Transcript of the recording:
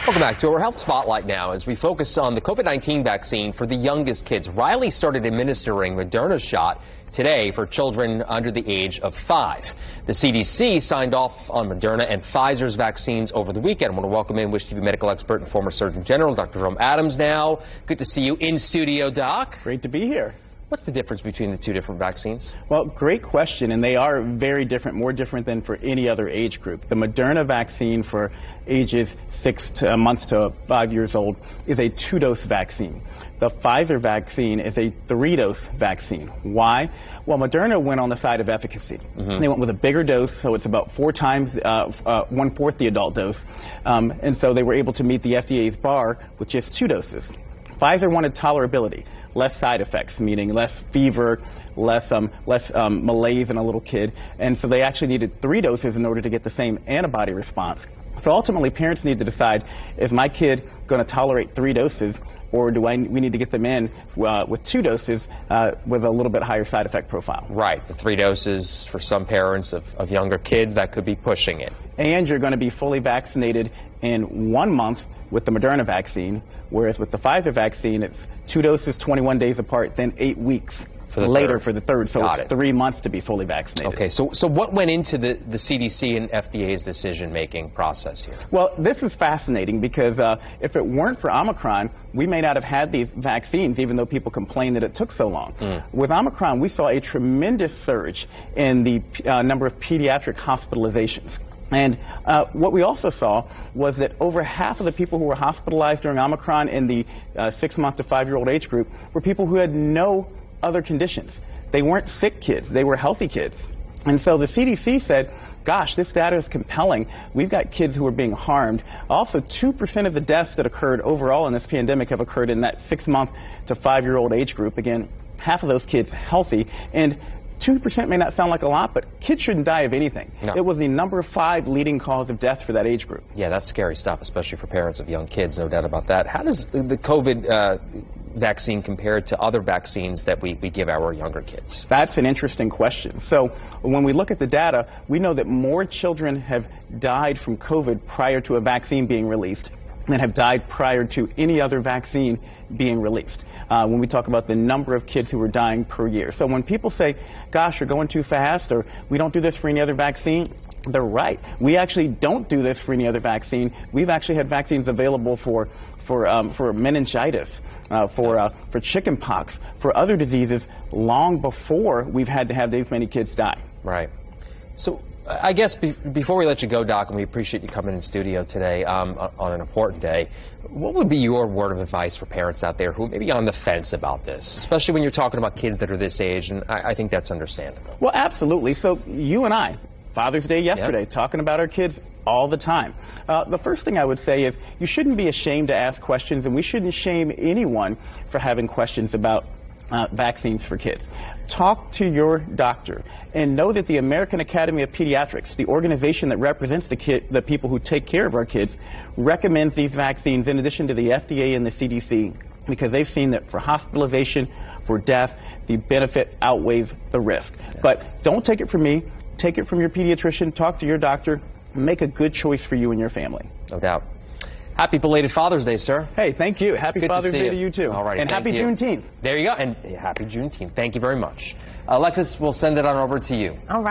Welcome back to our Health Spotlight now as we focus on the COVID-19 vaccine for the youngest kids. Riley started administering Moderna's shot today for children under the age of 5. The CDC signed off on Moderna and Pfizer's vaccines over the weekend. I want to welcome in Wish TV medical expert and former Surgeon General, Dr. Jerome Adams now. Good to see you in studio, Doc. Great to be here. What's the difference between the two different vaccines? Well, great question, and they are very different, more different than for any other age group. The Moderna vaccine for ages 6 months to 5 years old is a 2-dose vaccine. The Pfizer vaccine is a 3-dose vaccine. Why? Well, Moderna went on the side of efficacy. They went with a bigger dose, so it's about 4 times, 1/4 the adult dose, and so they were able to meet the FDA's bar with just 2 doses. Pfizer wanted tolerability, less side effects, meaning less fever, less malaise in a little kid, and so they actually needed 3 doses in order to get the same antibody response. So ultimately, parents need to decide, is my kid going to tolerate 3 doses, or we need to get them in with 2 doses with a little bit higher side effect profile? Right, the 3 doses for some parents of younger kids, that could be pushing it. And you're going to be fully vaccinated in 1 month with the Moderna vaccine, whereas with the Pfizer vaccine, it's 2 doses, 21 days apart, then 8 weeks later for the third. So it's 3 months to be fully vaccinated. Okay, so what went into the CDC and FDA's decision-making process here? Well, this is fascinating because if it weren't for Omicron, we may not have had these vaccines, even though people complain that it took so long. With Omicron, we saw a tremendous surge in the number of pediatric hospitalizations. And what we also saw was that over half of the people who were hospitalized during Omicron in the 6-month to 5-year-old age group were people who had no other conditions. They weren't sick kids. They were healthy kids. And so the CDC said, gosh, this data is compelling. We've got kids who are being harmed. Also, 2% of the deaths that occurred overall in this pandemic have occurred in that 6-month to 5-year-old age group. Again, half of those kids healthy. And 2% may not sound like a lot, but kids shouldn't die of anything. No. It was the number 5 leading cause of death for that age group. Yeah, that's scary stuff, especially for parents of young kids, no doubt about that. How does the COVID vaccine compare to other vaccines that we give our younger kids? That's an interesting question. So when we look at the data, we know that more children have died from COVID prior to a vaccine being released than have died prior to any other vaccine being released. When we talk about the number of kids who are dying per year. So when people say, gosh, you're going too fast, or we don't do this for any other vaccine, they're right. We actually don't do this for any other vaccine. We've actually had vaccines available for meningitis, for chickenpox, for other diseases long before we've had to have these many kids die. Right. So I guess before we let you go, Doc, and we appreciate you coming in studio today on an important day, what would be your word of advice for parents out there who may be on the fence about this, especially when you're talking about kids that are this age, and I think that's understandable. Well, absolutely. So you and I, Father's Day yesterday, talking about our kids all the time. The first thing I would say is you shouldn't be ashamed to ask questions, and we shouldn't shame anyone for having questions about vaccines for kids. Talk to your doctor and know that the American Academy of Pediatrics, the organization that represents the people who take care of our kids, recommends these vaccines in addition to the FDA and the CDC because they've seen that for hospitalization, for death, the benefit outweighs the risk. But don't take it from me. Take it from your pediatrician. Talk to your doctor. Make a good choice for you and your family. No doubt. Happy belated Father's Day, sir. Hey, thank you. Happy Father's Day to you, too. All right. And happy Juneteenth. There you go. And happy Juneteenth. Thank you very much. Alexis, we'll send it on over to you. All right.